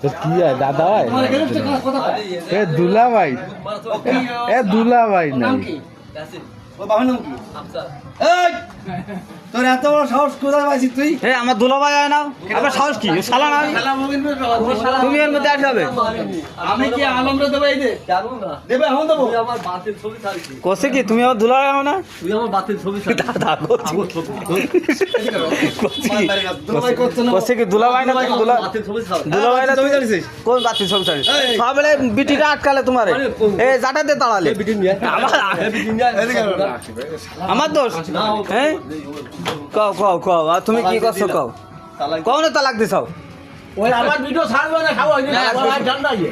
তো কি হয় দাদা হয় এ দুলা ভাই এ দুলা ভাই না তোর এত বড় সাহস কোথায় পাইছিস তুই? আমার দুলাভাই হয় না, আবার সাহস কি শালা না? তুমি এর মধ্যে আসবে? আমি কি আলমরে দেবো? এই দে দেবে, এখন দেবো। আমার বাতিল ছবি ছাড়ছি, কষে কি তুমি আমার দুলাভাই হও না? তুই আমার বাতিল ছবি ছাড়ছি। কষে কি দুলাভাই না? তুমি বাতিল ছবি ছাড়ছি। দুলাভাই না তুমি? কোন বাতিল ছবি ছাড়ি? সবলে বিটিটা আটকালে তোমারে, এই জাটাতে তাড়ালে আমার দোষ? হ্যাঁ কও কও কও, আর তুমি কি করছো কও? কও না তালাক দিছ? ওই আমার ভিডিও ছাড়বে না, খাবো ঠান্ডা ইয়ে।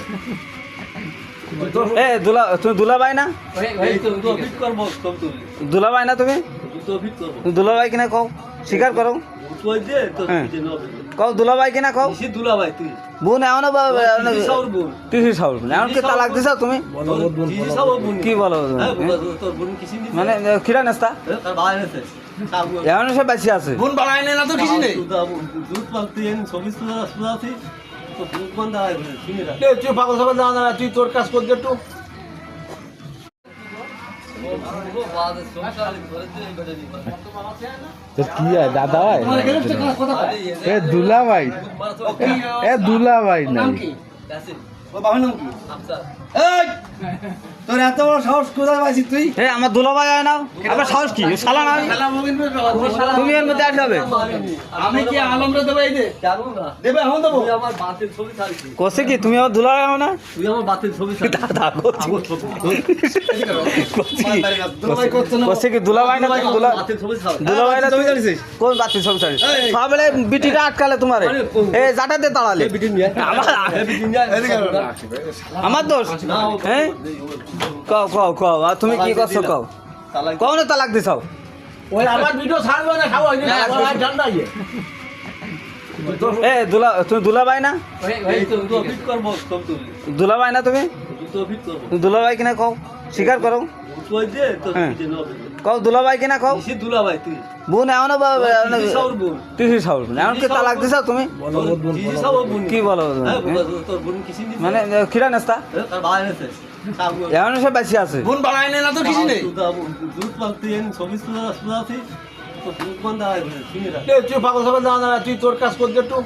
এ তুমি দুলাভাই না? এই তো দুটো ফিট করবো, সব তুলি দুলাভাই না তুমি? দুটো ফিট করবো। তুমি দুলাভাই কিনা কও, স্বীকার করো। তুই দে তো হ্যাঁ। তুই নবে। কও দুলাভাই কিনা কও। নিশি দুলা ভাই তুই। বোন এমন তুই সাউর বোন। তিসি সাউর এমন কি তালাক দিছ তুমি? তুই সাউর বোন। কি বলো তুমি? হ্যাঁ, তোর বোন কিসিন দিছে? মানে খিরা নাস্তা তার ভাই আছে। এমন সে বেশি আছে। বোন বাড়াই না তো কিছু নেই। দুধ পালতে এন ছবি সুদা আছে। তো দুধ বন্ধ হয় বলে শুনে রাখ। তুই পাগল সবাই না না, তুই তোর কাজ করতে একটু। তো কি হয় দাদা হয় এ দুলা ভাই এ দুলা ভাই না তোর এত বড় সাহস কোথায় পাইছিস তুই? আমার দুলাভাই হয় না, আবার সাহস কি শালা না? তুমি এর মধ্যে আসবে? আমি কি আলমরে দেবো? এই দে জানো না, দেবে, এখন দেবো। তুই আমার বাতিল ছবি ছাড়ছি। কষে কি তুমি আমার দুলাভাই হও না? তুই আমার বাতিল ছবি ছাড়ছি। কষে কি দুলাভাই না? তুমি বাতিল ছবি ছাড়ছি। দুলাভাই না তুমি? কোন বাতিল ছবি ছাড়ি? সবলে বিটিটা আটকালে তোমারে, এই জাটাতে তাড়ালে আমার দোষ? হ্যাঁ কও কও কও, আর তুমি কি করছো কও? কও না তালাক দিছ? ওই আমার ভিডিও ছাড়বে না, খাবো ঠান্ডা ইয়ে। তুমি দুলাভাই না? এই তো দুটো ফিট করবো, সব তুলি দুলাভাই না তুমি? দুটো ফিট করবো। তুমি দুলাভাই কিনা কও, স্বীকার করো। তুই দে তো হ্যাঁ। তুই নবে। কও দুলাভাই কিনা কও। নিশি দুলা ভাই তুই। বোন এমন তুই সাউর বোন। তিসি সাউর এমন কি তালাক দিছ তুমি? তুই সাউর বোন। কি বলো তুমি? হ্যাঁ, তোর বোন কিসিন দিছে? মানে খিরা নাস্তা তার ভাই আছে। এমন সে বেশি আছে। বোন বাড়াই না তো কিছু নেই। দুধ পালতে এন ছবি সুদা আছে। তো দুধ বন্ধ হয় বলে শুনে রাখ। তুই পাগল সবাই না না, তুই তোর কাজ করতে একটু।